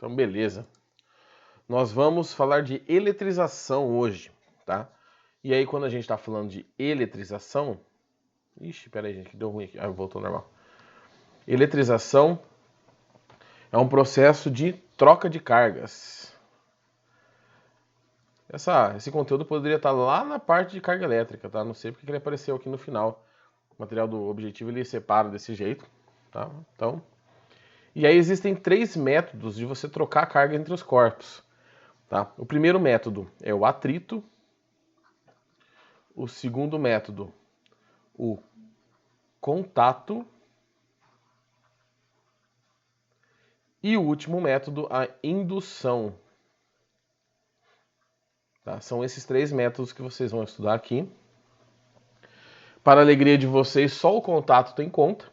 Então, beleza. Nós vamos falar de eletrização hoje, tá? E aí, quando a gente está falando de eletrização... Ixi, peraí, gente, que deu ruim aqui. Ah, voltou ao normal. Eletrização é um processo de troca de cargas. Esse conteúdo poderia estar lá na parte de carga elétrica, tá? Não sei porque ele apareceu aqui no final. O material do objetivo ele separa desse jeito, tá? Então... E aí existem 3 métodos de você trocar a carga entre os corpos. Tá? O primeiro método é o atrito. O segundo método, o contato. E o último método, a indução. Tá? São esses 3 métodos que vocês vão estudar aqui. Para a alegria de vocês, só o contato tem conta.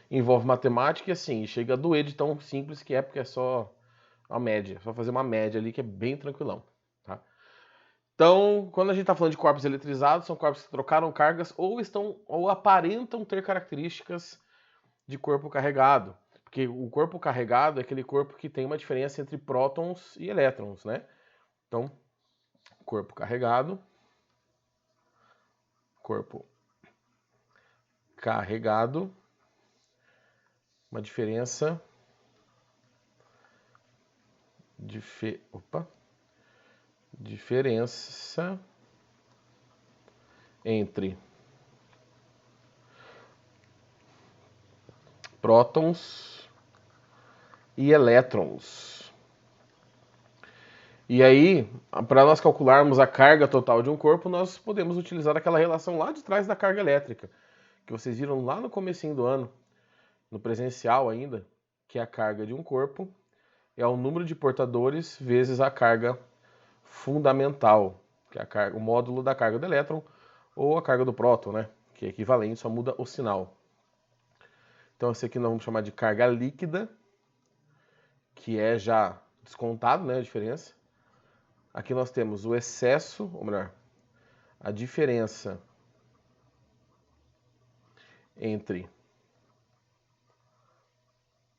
Envolve matemática e assim, chega a doer de tão simples que é, porque é só a média. Só fazer uma média ali que é bem tranquilão. Tá? Então, quando a gente está falando de corpos eletrizados, são corpos que trocaram cargas ou aparentam ter características de corpo carregado. Porque o corpo carregado é aquele corpo que tem uma diferença entre prótons e elétrons, né? Então, corpo carregado, uma diferença entre prótons e elétrons. E aí, para nós calcularmos a carga total de um corpo, nós podemos utilizar aquela relação lá de trás da carga elétrica, que vocês viram lá no comecinho do ano, no presencial ainda, que a carga de um corpo é o número de portadores vezes a carga fundamental, que é o módulo da carga do elétron, ou a carga do próton, né? Que é equivalente, só muda o sinal. Então esse aqui nós vamos chamar de carga líquida, que é já descontado, né, a diferença. Aqui nós temos o excesso, ou melhor, a diferença entre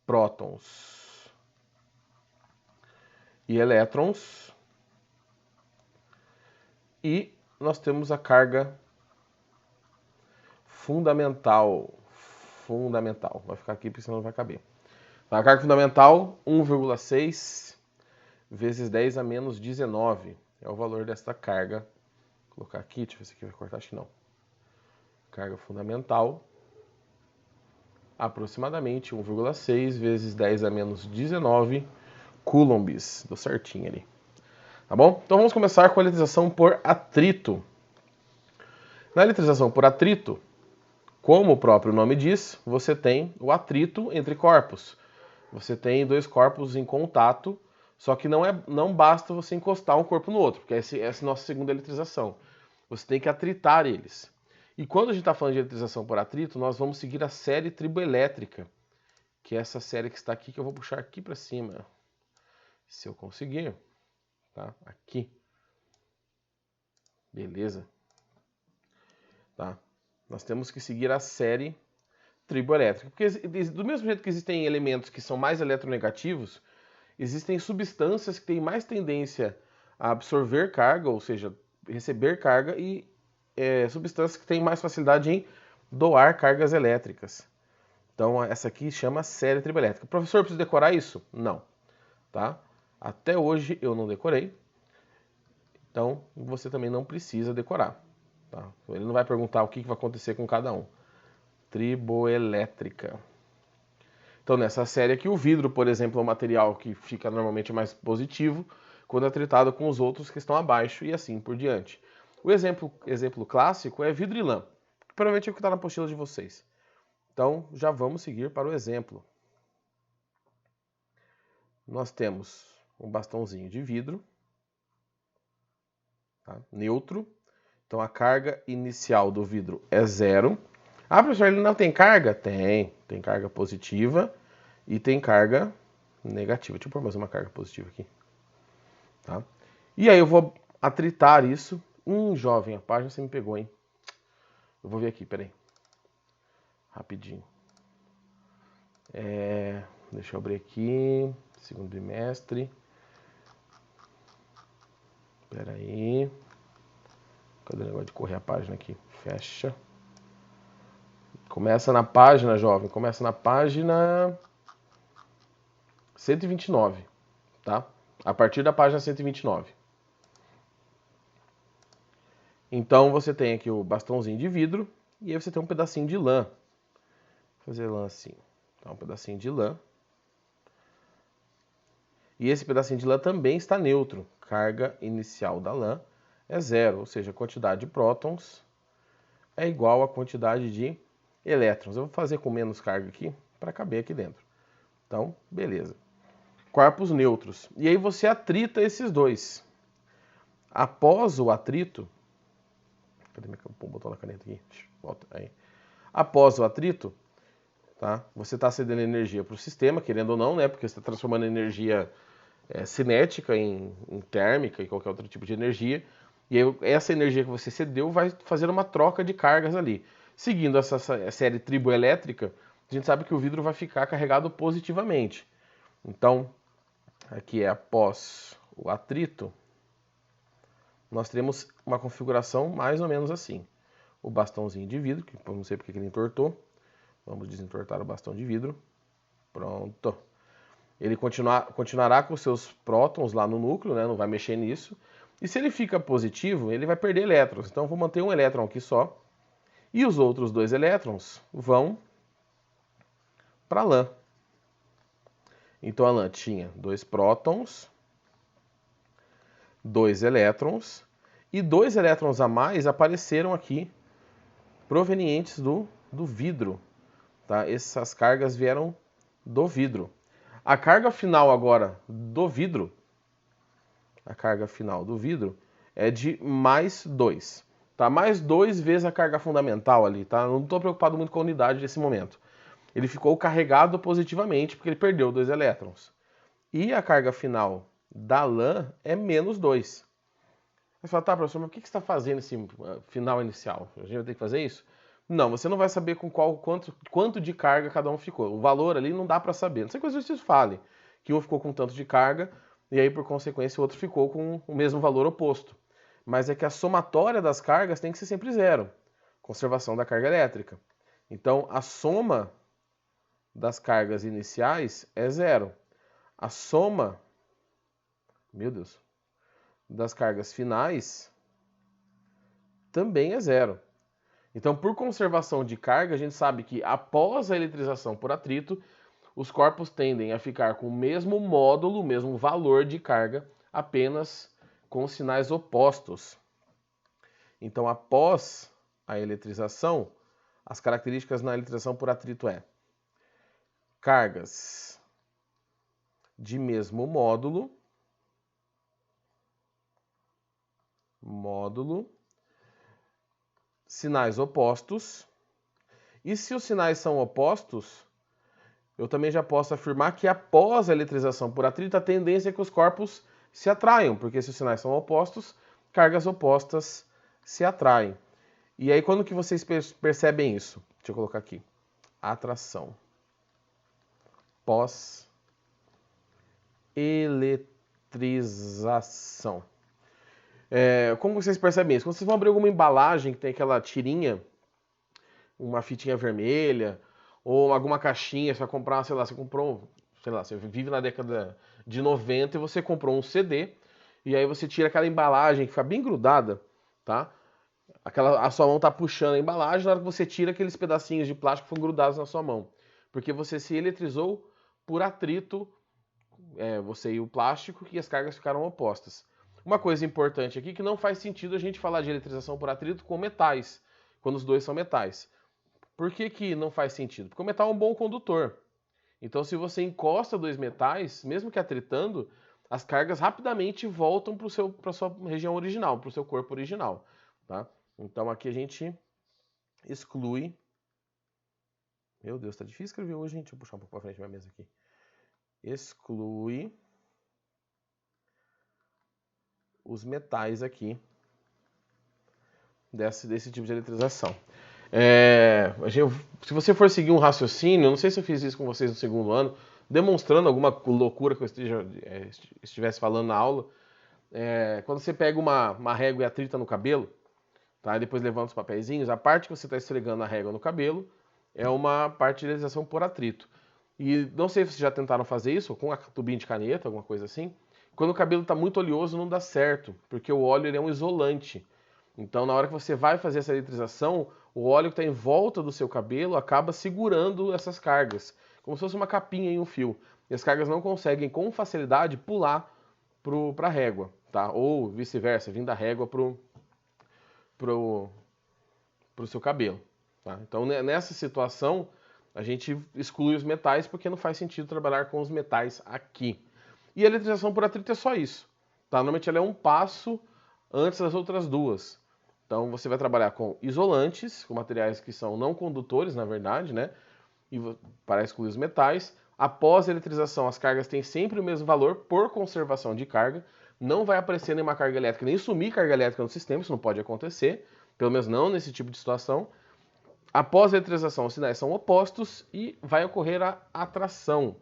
prótons e elétrons. E nós temos a carga fundamental. Vai ficar aqui porque senão não vai caber. A carga fundamental, 1,6 vezes 10 a menos 19. É o valor desta carga. Vou colocar aqui, deixa eu ver se aqui vai cortar, acho que não. Carga fundamental, aproximadamente 1,6 vezes 10 a menos 19 coulombs. Deu certinho ali. Tá bom? Então vamos começar com a eletrização por atrito. Na eletrização por atrito, como o próprio nome diz, você tem o atrito entre corpos. Você tem 2 corpos em contato, só que não basta você encostar um corpo no outro, porque essa é a nossa segunda eletrização. Você tem que atritar eles. E quando a gente está falando de eletrização por atrito, nós vamos seguir a série triboelétrica, que é essa série que está aqui, que eu vou puxar aqui para cima. Se eu conseguir, tá? Aqui. Beleza. Tá? Nós temos que seguir a série triboelétrica. Porque do mesmo jeito que existem elementos que são mais eletronegativos, existem substâncias que têm mais tendência a absorver carga, ou seja, receber carga, e substâncias que têm mais facilidade em doar cargas elétricas. Então, essa aqui chama série triboelétrica. Professor, eu preciso decorar isso? Não. Tá? Até hoje eu não decorei. Então, você também não precisa decorar. Tá? Ele não vai perguntar o que vai acontecer com cada um. Triboelétrica. Então, nessa série aqui, o vidro, por exemplo, é um material que fica normalmente mais positivo quando é tratado com os outros que estão abaixo e assim por diante. O exemplo clássico é vidro e lã, que provavelmente é o que está na apostila de vocês. Então, já vamos seguir para o exemplo. Nós temos um bastãozinho de vidro, tá? Neutro. Então, a carga inicial do vidro é 0. Ah, professor, ele não tem carga? Tem. Tem carga positiva e tem carga negativa. Deixa eu pôr mais uma carga positiva aqui. Tá? E aí eu vou atritar isso. Jovem, a página você me pegou, hein? Eu vou ver aqui, peraí. Rapidinho. Deixa eu abrir aqui. segundo bimestre. Espera aí. Cadê o negócio de correr a página aqui? Fecha. Começa na página, jovem. Começa na página 129, tá? A partir da página 129. Então você tem aqui o bastãozinho de vidro e aí você tem um pedacinho de lã. Vou fazer lã assim. Tá, um pedacinho de lã. E esse pedacinho de lã também está neutro. Carga inicial da lã é zero, ou seja, a quantidade de prótons é igual à quantidade de elétrons. Eu vou fazer com menos carga aqui para caber aqui dentro. Então, beleza. Corpos neutros. E aí você atrita esses dois. Após o atrito... Cadê meu botão da caneta aqui? Volta aí. Após o atrito, tá? Você está cedendo energia para o sistema, querendo ou não, né? Porque você está transformando energia cinética em térmica e qualquer outro tipo de energia. E aí essa energia que você cedeu vai fazer uma troca de cargas ali. Seguindo essa série triboelétrica, a gente sabe que o vidro vai ficar carregado positivamente. Então, aqui é após o atrito, nós teremos uma configuração mais ou menos assim. O bastãozinho de vidro, que eu não sei porque ele entortou. Vamos desentortar o bastão de vidro. Pronto. Ele continuará com seus prótons lá no núcleo, né? Não vai mexer nisso. E se ele fica positivo, ele vai perder elétrons. Então, eu vou manter um elétron aqui só. E os outros dois elétrons vão para a lã. Então, a lã tinha 2 prótons, 2 elétrons. E 2 elétrons a mais apareceram aqui, provenientes do vidro. Tá? Essas cargas vieram do vidro. A carga final agora do vidro, é de mais 2. Tá? Mais 2 vezes a carga fundamental ali. Tá? Não estou preocupado muito com a unidade nesse momento. Ele ficou carregado positivamente porque ele perdeu 2 elétrons. E a carga final da lã é menos 2. Você fala, tá, professor, mas o que você está fazendo esse final inicial? A gente vai ter que fazer isso? Não, você não vai saber com quanto de carga cada um ficou. O valor ali não dá para saber. Não sei que o exercício fale que um ficou com tanto de carga e aí, por consequência, o outro ficou com o mesmo valor oposto. Mas é que a somatória das cargas tem que ser sempre zero. Conservação da carga elétrica. Então, a soma das cargas iniciais é zero. A soma, meu Deus, das cargas finais também é zero. Então, por conservação de carga, a gente sabe que após a eletrização por atrito, os corpos tendem a ficar com o mesmo módulo, o mesmo valor de carga, apenas com sinais opostos. Então, após a eletrização, as características na eletrização por atrito é cargas de mesmo módulo, sinais opostos. E se os sinais são opostos, eu também já posso afirmar que após a eletrização por atrito, a tendência é que os corpos se atraiam, porque se os sinais são opostos, cargas opostas se atraem. E aí, quando que vocês percebem isso? Deixa eu colocar aqui. Atração. Pós-eletrização. Como vocês percebem isso? Quando vocês vão abrir alguma embalagem que tem aquela tirinha, uma fitinha vermelha, ou alguma caixinha, você vai comprar, sei lá, você comprou, sei lá, você vive na década de 90 e você comprou um CD, e aí você tira aquela embalagem que fica bem grudada, tá? A sua mão tá puxando a embalagem, na hora que você tira, aqueles pedacinhos de plástico ficam grudados na sua mão. Porque você se eletrizou por atrito, você e o plástico, e as cargas ficaram opostas. Uma coisa importante aqui que não faz sentido a gente falar de eletrização por atrito com metais, quando os dois são metais. Por que não faz sentido? Porque o metal é um bom condutor. Então, se você encosta dois metais, mesmo que atritando, as cargas rapidamente voltam para a sua região original, para o seu corpo original. Tá? Então, aqui a gente exclui... Meu Deus, tá difícil escrever hoje, gente. Deixa eu puxar um pouco para frente minha mesa aqui. Exclui os metais aqui desse tipo de eletrização. Se você for seguir um raciocínio, eu não sei se eu fiz isso com vocês no segundo ano, demonstrando alguma loucura que eu estivesse falando na aula. Quando você pega uma régua e atrita no cabelo, tá? E depois levanta os papeizinhos, a parte que você está esfregando a régua no cabelo é uma parte de esterilização por atrito. E não sei se vocês já tentaram fazer isso com a tubinho de caneta, alguma coisa assim. Quando o cabelo está muito oleoso não dá certo, porque o óleo ele é um isolante. Então na hora que você vai fazer essa eletrização, o óleo que está em volta do seu cabelo acaba segurando essas cargas, como se fosse uma capinha em um fio. E as cargas não conseguem com facilidade pular para a régua, tá? Ou vice-versa, vindo da régua pro seu cabelo. Tá? Então, nessa situação, a gente exclui os metais porque não faz sentido trabalhar com os metais aqui. E a eletrização por atrito é só isso. Tá? Normalmente ela é um passo antes das outras duas. Então, você vai trabalhar com isolantes, com materiais que são não condutores, na verdade, né? Para excluir os metais. Após a eletrização, as cargas têm sempre o mesmo valor por conservação de carga. Não vai aparecer nenhuma carga elétrica, nem sumir carga elétrica no sistema, isso não pode acontecer, pelo menos não nesse tipo de situação. Após a eletrização, os sinais são opostos e vai ocorrer a atração,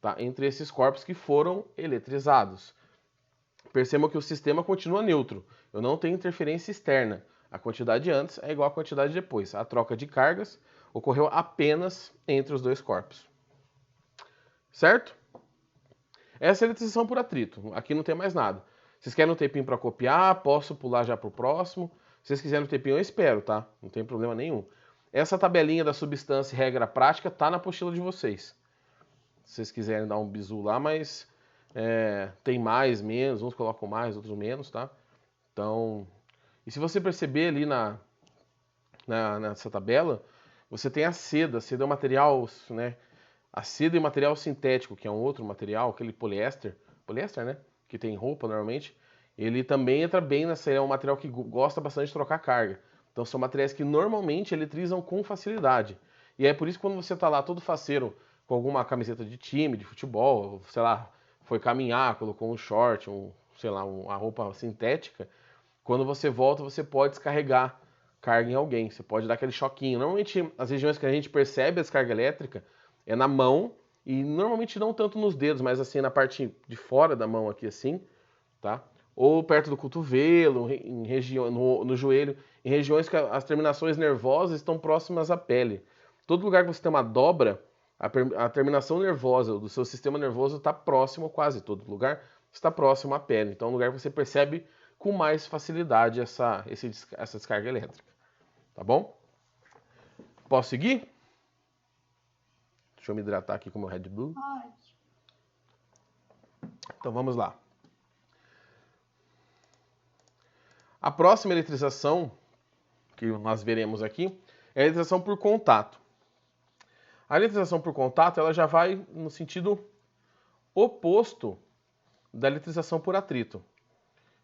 tá, entre esses corpos que foram eletrizados. Percebam que o sistema continua neutro, eu não tenho interferência externa. A quantidade antes é igual à quantidade depois. A troca de cargas ocorreu apenas entre os dois corpos. Certo? Essa é a eletrização por atrito. Aqui não tem mais nada. Vocês querem um tempinho para copiar? Posso pular já para o próximo. Se vocês quiserem um tempinho, eu espero, tá? Não tem problema nenhum. Essa tabelinha da substância e regra prática tá na apostila de vocês. Se vocês quiserem dar um bizu lá, mas tem mais, menos, uns colocam mais, outros menos, tá? Então, e se você perceber ali nessa tabela, você tem a seda. A seda é um material, né? A seda e o material sintético, que é um outro material, aquele poliéster, né? Que tem roupa normalmente, ele também entra bem nessa, é um material que gosta bastante de trocar carga. Então são materiais que normalmente eletrizam com facilidade. E é por isso que quando você tá lá todo faceiro com alguma camiseta de time, de futebol, sei lá, foi caminhar, colocou um short, sei lá, uma roupa sintética, quando você volta você pode descarregar carga em alguém, você pode dar aquele choquinho. Normalmente as regiões que a gente percebe a descarga elétrica é na mão e normalmente não tanto nos dedos, mas assim na parte de fora da mão aqui assim, tá? Ou perto do cotovelo, em região, no joelho, em regiões que as terminações nervosas estão próximas à pele. Todo lugar que você tem uma dobra, a terminação nervosa do seu sistema nervoso está próximo, quase todo lugar, está próximo à pele. Então é um lugar que você percebe com mais facilidade essa descarga elétrica. Tá bom? Posso seguir? Deixa eu me hidratar aqui com o meu Red Bull. Pode. Então vamos lá. A próxima eletrização que nós veremos aqui é a eletrização por contato. A eletrização por contato ela já vai no sentido oposto da eletrização por atrito.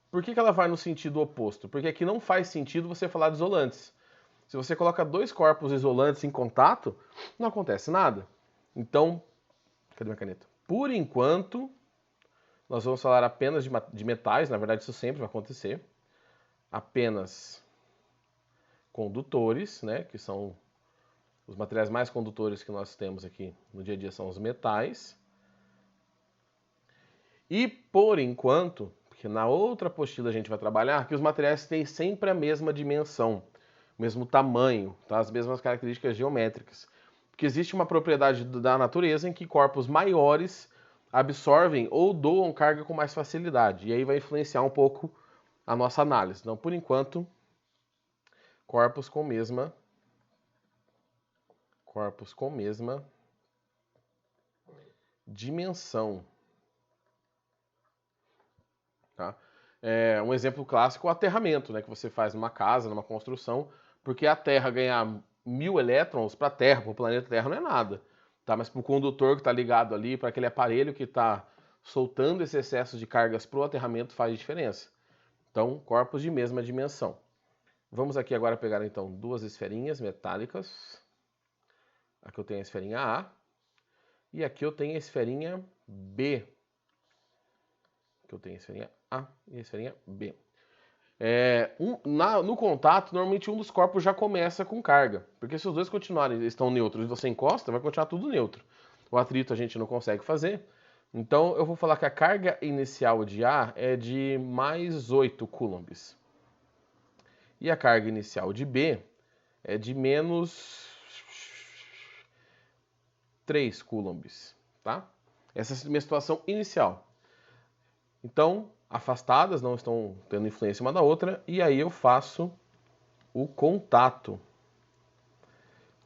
Por que ela vai no sentido oposto? Porque aqui não faz sentido você falar de isolantes. Se você coloca dois corpos isolantes em contato, não acontece nada. Então, cadê minha caneta? Por enquanto, nós vamos falar apenas de metais, na verdade isso sempre vai acontecer. Apenas condutores, né, que são os materiais mais condutores que nós temos aqui no dia a dia são os metais. E por enquanto, porque na outra apostila a gente vai trabalhar, que os materiais têm sempre a mesma dimensão, o mesmo tamanho, tá? As mesmas características geométricas. Porque existe uma propriedade da natureza em que corpos maiores absorvem ou doam carga com mais facilidade. E aí vai influenciar um pouco a nossa análise. Então, por enquanto, corpos com mesma dimensão. Tá? Um exemplo clássico é o aterramento, né, que você faz numa casa, numa construção, porque a Terra ganhar 1000 elétrons para a Terra, para o planeta Terra, não é nada. Tá? Mas para o condutor que está ligado ali, para aquele aparelho que está soltando esse excesso de cargas para o aterramento, faz diferença. Então, corpos de mesma dimensão. Vamos aqui agora pegar então duas esferinhas metálicas. Aqui eu tenho a esferinha A e aqui eu tenho a esferinha B. Aqui eu tenho a esferinha A e a esferinha B. No contato, normalmente um dos corpos já começa com carga, porque se os dois continuarem estão neutros e você encosta, vai continuar tudo neutro. O atrito a gente não consegue fazer. Então, eu vou falar que a carga inicial de A é de mais 8 coulombs. E a carga inicial de B é de menos 3 coulombs, tá? Essa é a minha situação inicial. Então, afastadas, não estão tendo influência uma da outra, e aí eu faço o contato.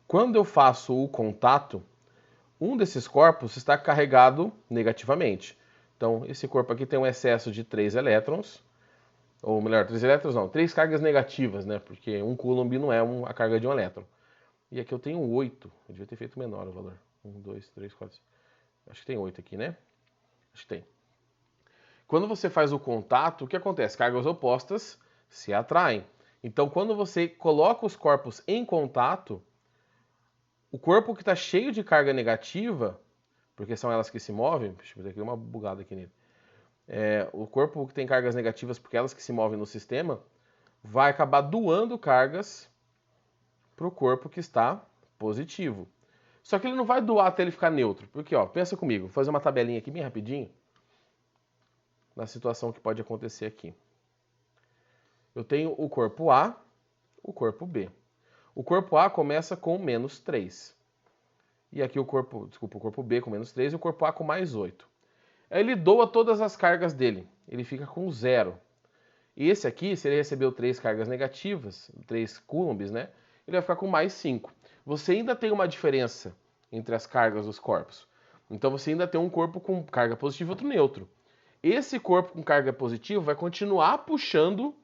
Quando eu faço o contato, um desses corpos está carregado negativamente. Então, esse corpo aqui tem um excesso de 3 elétrons, ou melhor, 3 elétrons não, 3 cargas negativas, né? Porque 1 coulomb não é a carga de um elétron. E aqui eu tenho 8, eu devia ter feito menor o valor. 1, 2, 3, 4, acho que tem 8 aqui, né? Acho que tem. Quando você faz o contato, o que acontece? Cargas opostas se atraem. Então, quando você coloca os corpos em contato, o corpo que está cheio de carga negativa, porque são elas que se movem, deixa eu ver aqui uma bugada aqui nele. O corpo que tem cargas negativas, porque elas que se movem no sistema, vai acabar doando cargas para o corpo que está positivo. Só que ele não vai doar até ele ficar neutro. Porque, ó, pensa comigo, vou fazer uma tabelinha aqui bem rapidinho, na situação que pode acontecer aqui. Eu tenho o corpo A, o corpo B. O corpo A começa com menos 3. E aqui o corpo B com menos 3 e o corpo A com mais 8. Aí ele doa todas as cargas dele. Ele fica com 0. E esse aqui, se ele recebeu 3 cargas negativas, 3 coulombs, né? Ele vai ficar com mais 5. Você ainda tem uma diferença entre as cargas dos corpos. Então você ainda tem um corpo com carga positiva e outro neutro. Esse corpo com carga positiva vai continuar puxando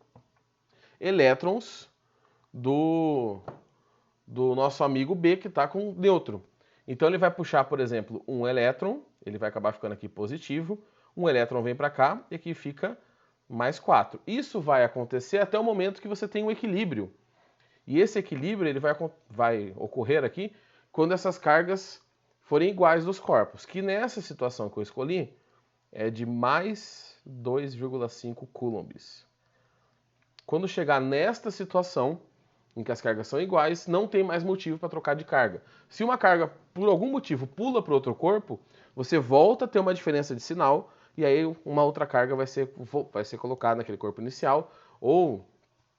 elétrons do nosso amigo B, que está com neutro. Então ele vai puxar, por exemplo, um elétron, ele vai acabar ficando aqui positivo, um elétron vem para cá e aqui fica mais 4. Isso vai acontecer até o momento que você tem um equilíbrio. E esse equilíbrio ele vai ocorrer aqui quando essas cargas forem iguais dos corpos, que nessa situação que eu escolhi é de mais 2,5 coulombs. Quando chegar nesta situação, em que as cargas são iguais, não tem mais motivo para trocar de carga. Se uma carga, por algum motivo, pula para outro corpo, você volta a ter uma diferença de sinal, e aí uma outra carga vai ser colocada naquele corpo inicial, ou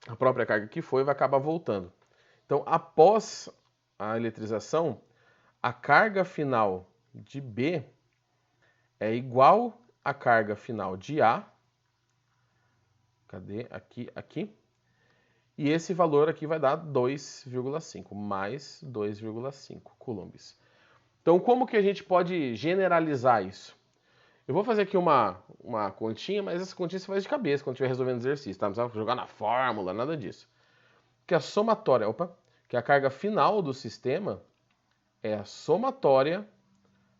a própria carga que foi vai acabar voltando. Então, após a eletrização, a carga final de B é igual à carga final de A. Cadê? Aqui. E esse valor aqui vai dar 2,5, mais 2,5 coulombs. Então, como que a gente pode generalizar isso? Eu vou fazer aqui uma continha, mas essa continha você faz de cabeça quando estiver resolvendo exercício, tá? Não precisa jogar na fórmula, nada disso. Que a somatória, que a carga final do sistema é a somatória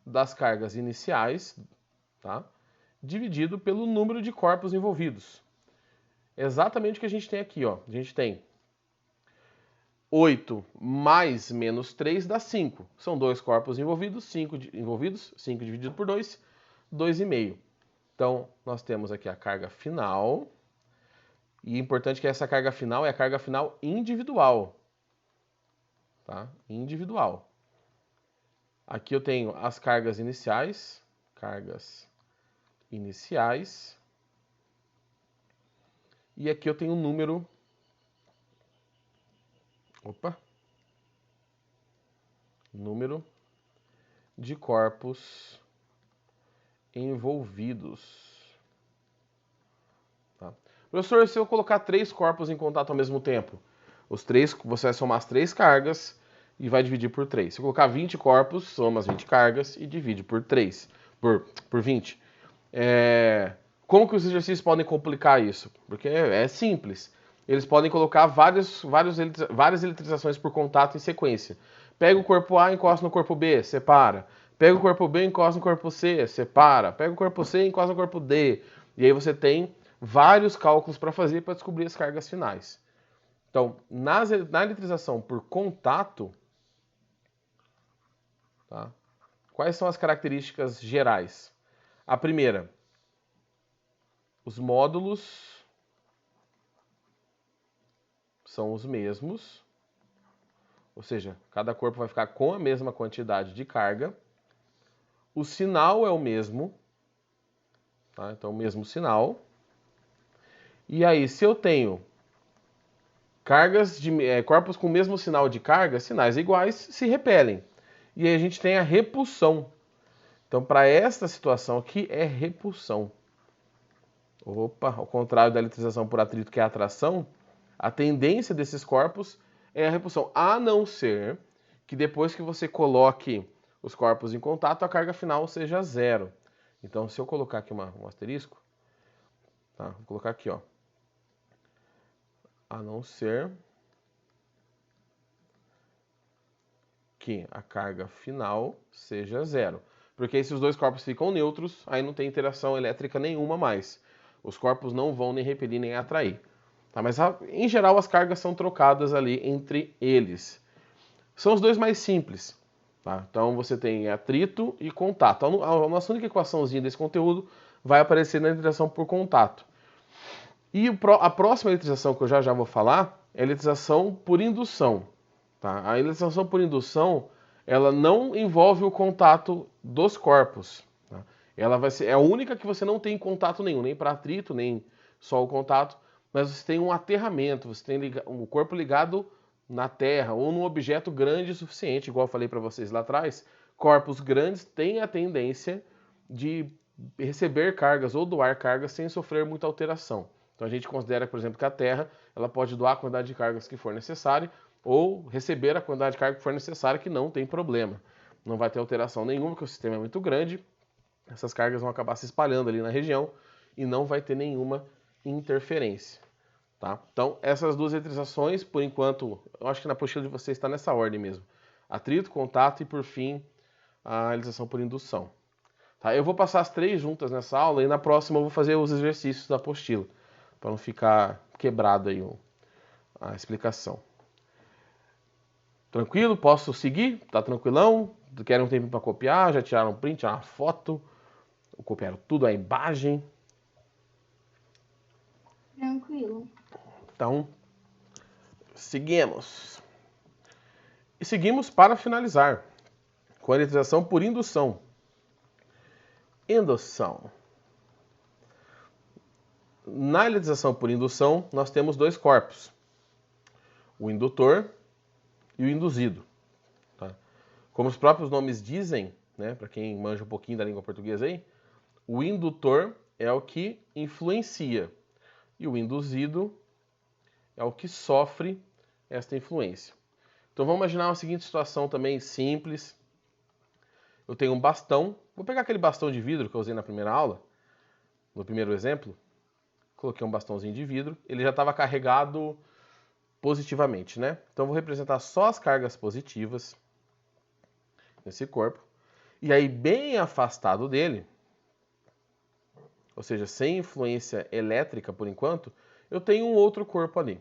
das cargas iniciais, tá? Dividido pelo número de corpos envolvidos. Exatamente o que a gente tem aqui, ó. A gente tem 8 mais menos 3 dá 5. São dois corpos envolvidos, 5 dividido por 2, 2,5. Então, nós temos aqui a carga final. E é importante que essa carga final é a carga final individual. Tá? Individual. Aqui eu tenho as cargas iniciais. Cargas iniciais. E aqui eu tenho um número. Número de corpos envolvidos. Tá? Professor, se eu colocar 3 corpos em contato ao mesmo tempo, você vai somar as 3 cargas e vai dividir por 3. Se eu colocar 20 corpos, soma as 20 cargas e divide por 3, por 20. Como que os exercícios podem complicar isso? Porque é simples. Eles podem colocar várias eletrizações por contato em sequência. Pega o corpo A, encosta no corpo B, separa. Pega o corpo B, encosta no corpo C, separa. Pega o corpo C, encosta no corpo D. E aí você tem vários cálculos para fazer para descobrir as cargas finais. Então, na eletrização por contato, tá? Quais são as características gerais? A primeira, os módulos são os mesmos, ou seja, cada corpo vai ficar com a mesma quantidade de carga. o sinal é o mesmo, tá? Então, o mesmo sinal. E aí, se eu tenho corpos com o mesmo sinal de carga, sinais iguais se repelem. E aí a gente tem a repulsão. Então, para esta situação aqui, é repulsão. Opa, ao contrário da eletrização por atrito, que é a atração, a tendência desses corpos é a repulsão, a não ser que depois que você coloque os corpos em contato, a carga final seja zero. Então, se eu colocar aqui um asterisco, tá? Vou colocar aqui, ó. A não ser que a carga final seja zero. Porque aí se os dois corpos ficam neutros, aí não tem interação elétrica nenhuma mais. Os corpos não vão nem repelir nem atrair. Tá? Mas em geral as cargas são trocadas ali entre eles. São os dois mais simples. Tá? Então você tem atrito e contato. A nossa única equaçãozinha desse conteúdo vai aparecer na eletrização por contato. E a próxima eletrização que eu já vou falar é a eletrização por indução. Tá? A eletrização por indução, ela não envolve o contato dos corpos. Tá? Ela vai ser a única que você não tem contato nenhum, nem para atrito, nem só o contato, mas você tem um aterramento, você tem o corpo ligado na Terra ou num objeto grande o suficiente, igual eu falei para vocês lá atrás. Corpos grandes têm a tendência de receber cargas ou doar cargas sem sofrer muita alteração. Então a gente considera, por exemplo, que a Terra ela pode doar a quantidade de cargas que for necessária ou receber a quantidade de carga que for necessária, que não tem problema. Não vai ter alteração nenhuma, porque o sistema é muito grande, essas cargas vão acabar se espalhando ali na região e não vai ter nenhuma interferência. Tá? Então, essas duas eletrizações, por enquanto, eu acho que na apostila de vocês está nessa ordem mesmo. Atrito, contato e, por fim, a eletrização por indução. Tá? Eu vou passar as três juntas nessa aula e na próxima eu vou fazer os exercícios da apostila, para não ficar quebrado aí a explicação. Tranquilo? Posso seguir? Tá tranquilão? Querem um tempo para copiar? Já tiraram um print, tiraram uma foto? Copiaram tudo, a imagem? Tranquilo. Então, seguimos. E seguimos para finalizar com a eletrização por indução. Indução. Na eletrização por indução, nós temos dois corpos. O indutor e o induzido. Tá? Como os próprios nomes dizem, né, para quem manja um pouquinho da língua portuguesa aí, o indutor é o que influencia e o induzido é o que sofre esta influência. Então vamos imaginar uma seguinte situação também simples. Eu tenho um bastão, vou pegar aquele bastão de vidro que eu usei na primeira aula, no primeiro exemplo. Coloquei um bastãozinho de vidro, ele já estava carregado positivamente, né? Então eu vou representar só as cargas positivas nesse corpo. E aí bem afastado dele, ou seja, sem influência elétrica por enquanto, eu tenho um outro corpo ali.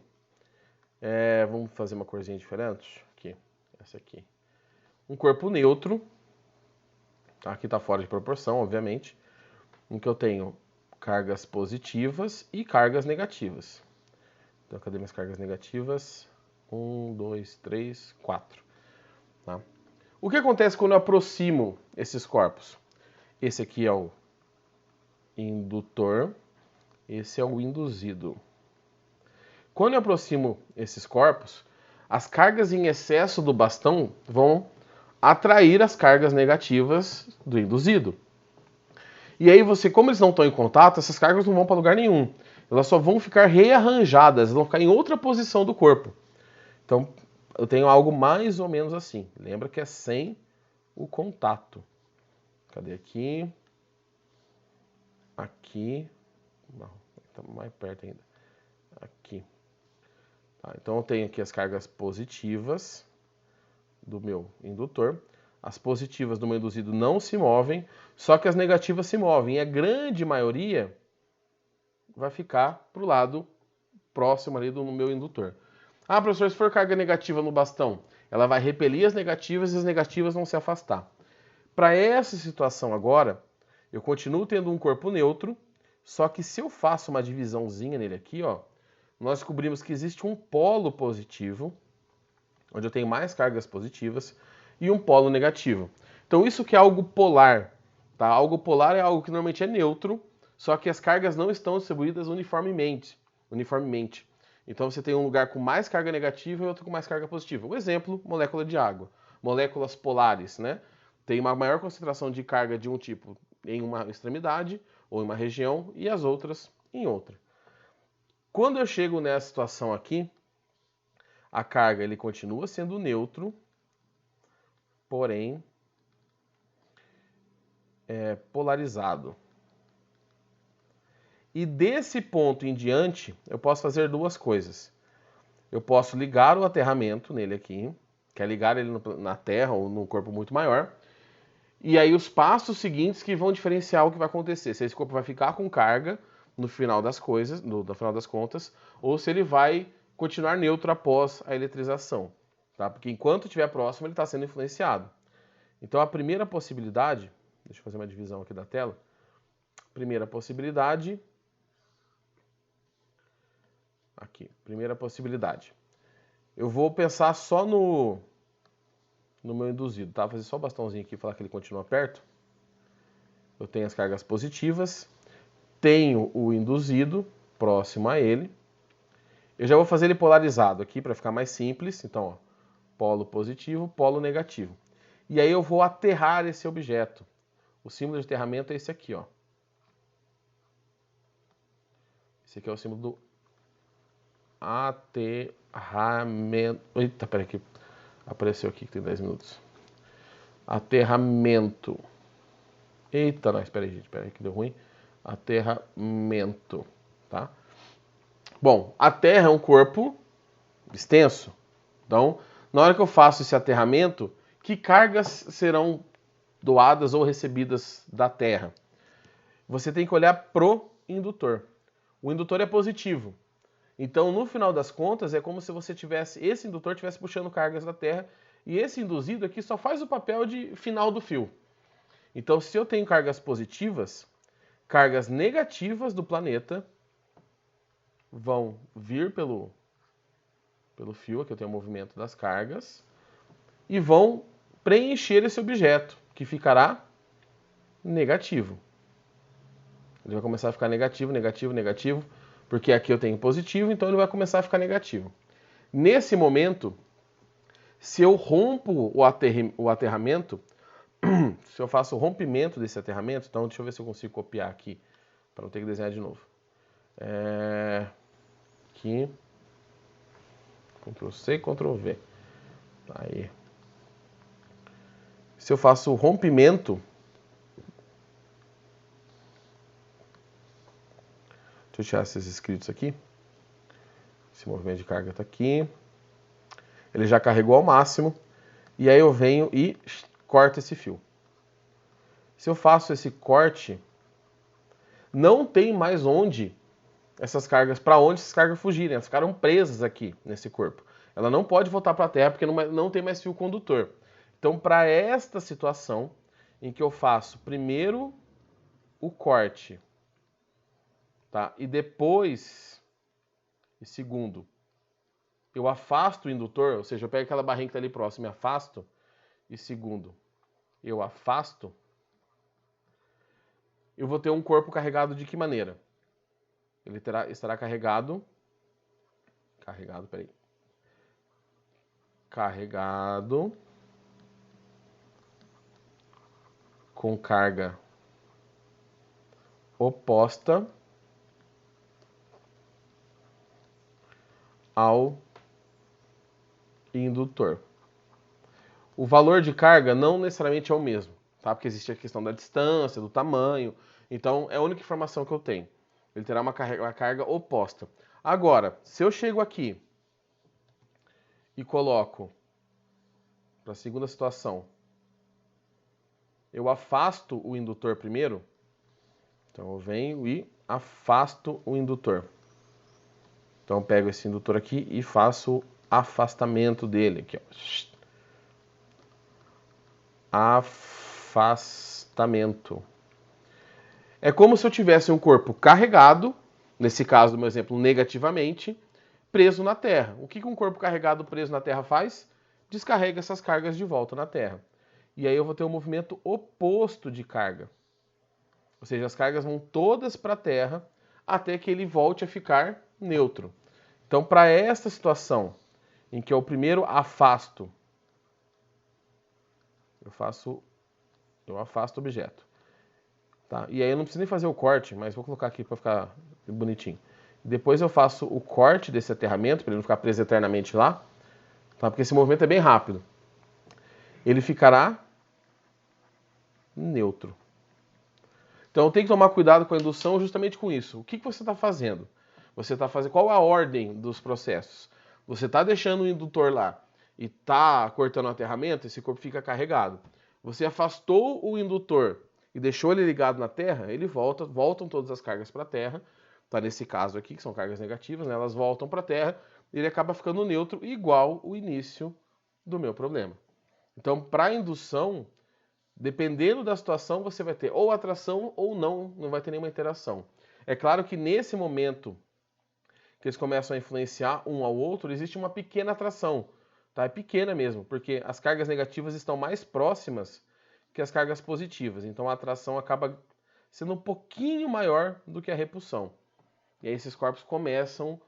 Vamos fazer uma corzinha diferente? Aqui, essa aqui. Um corpo neutro, aqui está fora de proporção, obviamente, em que eu tenho cargas positivas e cargas negativas. Então, cadê minhas cargas negativas? 1, 2, 3, 4. Tá? O que acontece quando eu aproximo esses corpos? Esse aqui é o indutor, esse é o induzido. Quando eu aproximo esses corpos, as cargas em excesso do bastão vão atrair as cargas negativas do induzido. E aí como eles não estão em contato, essas cargas não vão para lugar nenhum. Elas só vão ficar rearranjadas, vão ficar em outra posição do corpo. Então, eu tenho algo mais ou menos assim. Lembra que é sem o contato. Cadê aqui? Aqui. Não, está mais perto ainda. Aqui. Tá, então, eu tenho aqui as cargas positivas do meu indutor. As positivas do meu induzido não se movem, só que as negativas se movem. E a grande maioria vai ficar para o lado próximo ali do meu indutor. Ah, professor, se for carga negativa no bastão, ela vai repelir as negativas e as negativas vão se afastar. Para essa situação agora, eu continuo tendo um corpo neutro, só que se eu faço uma divisãozinha nele aqui, ó, nós descobrimos que existe um polo positivo, onde eu tenho mais cargas positivas, e um polo negativo. Então isso que é algo polar. Tá? Algo polar é algo que normalmente é neutro, só que as cargas não estão distribuídas uniformemente. Então você tem um lugar com mais carga negativa e outro com mais carga positiva. Um exemplo, molécula de água. Moléculas polares, né? Tem uma maior concentração de carga de um tipo em uma extremidade ou em uma região e as outras em outra. Quando eu chego nessa situação aqui, a carga ele continua sendo neutro, porém polarizado. E desse ponto em diante, eu posso fazer duas coisas. Eu posso ligar o aterramento nele aqui, que é ligar ele na Terra ou num corpo muito maior. E aí os passos seguintes que vão diferenciar o que vai acontecer. Se esse corpo vai ficar com carga no final das coisas, no final das contas, ou se ele vai continuar neutro após a eletrização. Tá? Porque enquanto estiver próximo, ele está sendo influenciado. Então a primeira possibilidade, deixa eu fazer uma divisão aqui da tela. Primeira possibilidade. Aqui, primeira possibilidade. Eu vou pensar só no meu induzido, tá? Vou fazer só o bastãozinho aqui e falar que ele continua perto. Eu tenho as cargas positivas, tenho o induzido próximo a ele. Eu já vou fazer ele polarizado aqui para ficar mais simples. Então, ó, polo positivo, polo negativo. E aí eu vou aterrar esse objeto. O símbolo de aterramento é esse aqui, ó. Esse aqui é o símbolo do aterramento. Eita, peraí que apareceu aqui que tem 10 minutos. Aterramento. Eita, não, espera aí, gente, espera aí que deu ruim. Aterramento, tá? Bom, a Terra é um corpo extenso. Então, na hora que eu faço esse aterramento, que cargas serão doadas ou recebidas da Terra? Você tem que olhar pro indutor. O indutor é positivo. Então, no final das contas, é como se você tivesse, esse indutor estivesse puxando cargas da Terra e esse induzido aqui só faz o papel de final do fio. Então, se eu tenho cargas positivas, cargas negativas do planeta vão vir pelo fio, aqui eu tenho o movimento das cargas, e vão preencher esse objeto, que ficará negativo. Ele vai começar a ficar negativo, negativo, negativo, porque aqui eu tenho positivo, então ele vai começar a ficar negativo. Nesse momento, se eu rompo o aterramento, se eu faço o rompimento desse aterramento, então deixa eu ver se eu consigo copiar aqui, para não ter que desenhar de novo. Aqui, Ctrl C, Ctrl V. Aí. Se eu faço o rompimento, deixa eu tirar esses escritos aqui. Esse movimento de carga está aqui. Ele já carregou ao máximo. E aí eu venho e corto esse fio. Se eu faço esse corte, não tem mais onde para onde essas cargas fugirem. Elas ficaram presas aqui nesse corpo. Ela não pode voltar para a Terra porque não tem mais fio condutor. Então, para esta situação, em que eu faço primeiro o corte, tá? E depois, e segundo, eu afasto o indutor, ou seja, eu pego aquela barrinha que está ali próximo e afasto, e segundo, eu afasto, eu vou ter um corpo carregado de que maneira? Ele estará carregado com carga oposta ao indutor. O valor de carga não necessariamente é o mesmo, tá? Porque existe a questão da distância, do tamanho. Então, é a única informação que eu tenho. Ele terá uma carga oposta. Agora, se eu chego aqui e coloco, para a segunda situação, eu afasto o indutor primeiro. Então, eu venho e afasto o indutor. Então, eu pego esse indutor aqui e faço o afastamento dele. Aqui, ó. Afastamento. É como se eu tivesse um corpo carregado, nesse caso do meu exemplo, negativamente, preso na Terra. O que um corpo carregado preso na Terra faz? Descarrega essas cargas de volta na Terra. E aí eu vou ter um movimento oposto de carga. Ou seja, as cargas vão todas para a Terra até que ele volte a ficar neutro. Então, para esta situação, em que eu primeiro afasto, eu afasto o objeto. Tá? E aí eu não preciso nem fazer o corte, mas vou colocar aqui para ficar bonitinho. Depois eu faço o corte desse aterramento, para ele não ficar preso eternamente lá, tá? Porque esse movimento é bem rápido. Ele ficará neutro. Então tem que tomar cuidado com a indução justamente com isso. O que você está fazendo? Você está fazendo qual a ordem dos processos? Você está deixando o indutor lá e está cortando o aterramento, esse corpo fica carregado. Você afastou o indutor e deixou ele ligado na Terra, ele voltam todas as cargas para a Terra. Tá nesse caso aqui, que são cargas negativas, né? Elas voltam para a Terra e ele acaba ficando neutro, igual o início do meu problema. Então, para a indução, dependendo da situação, você vai ter ou atração ou não vai ter nenhuma interação. É claro que nesse momento que eles começam a influenciar um ao outro, existe uma pequena atração, tá? É pequena mesmo, porque as cargas negativas estão mais próximas que as cargas positivas. Então a atração acaba sendo um pouquinho maior do que a repulsão. E aí esses corpos começam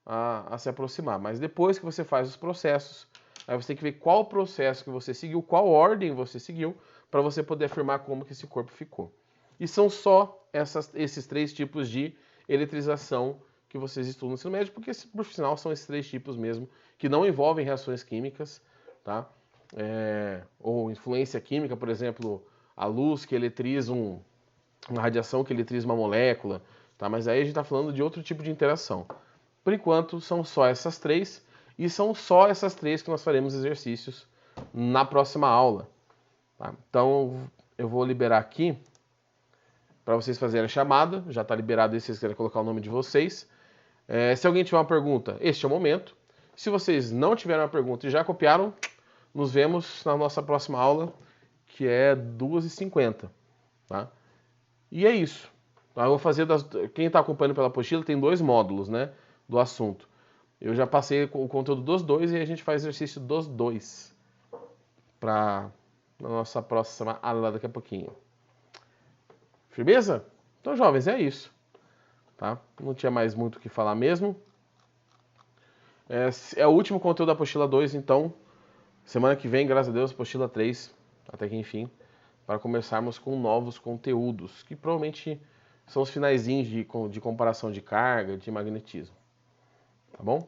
a se aproximar. Mas depois que você faz os processos, aí você tem que ver qual processo que você seguiu, qual ordem você seguiu, para você poder afirmar como que esse corpo ficou. E são só esses três tipos de eletrização que vocês estudam no ensino médio, porque por final são esses três tipos mesmo, que não envolvem reações químicas, tá? Ou influência química, por exemplo, a luz que eletriza uma radiação que eletriza uma molécula, tá? Mas aí a gente está falando de outro tipo de interação. Por enquanto, são só essas três, e são só essas três que nós faremos exercícios na próxima aula. Tá? Então, eu vou liberar aqui para vocês fazerem a chamada. Já está liberado aí se vocês querem colocar o nome de vocês. Se alguém tiver uma pergunta, este é o momento. Se vocês não tiverem uma pergunta e já copiaram, nos vemos na nossa próxima aula, que é 2h50. Tá? E é isso. Tá? Eu vou fazer quem está acompanhando pela apostila tem 2 módulos, né, do assunto. Eu já passei o conteúdo dos 2 e a gente faz exercício dos 2 para na nossa próxima aula daqui a pouquinho. Firmeza? Então, jovens, é isso. Tá? Não tinha mais muito o que falar mesmo. É o último conteúdo da apostila 2, então, semana que vem, graças a Deus, apostila 3, até que enfim, para começarmos com novos conteúdos, que provavelmente são os finaizinhos de comparação de carga, de magnetismo. Tá bom?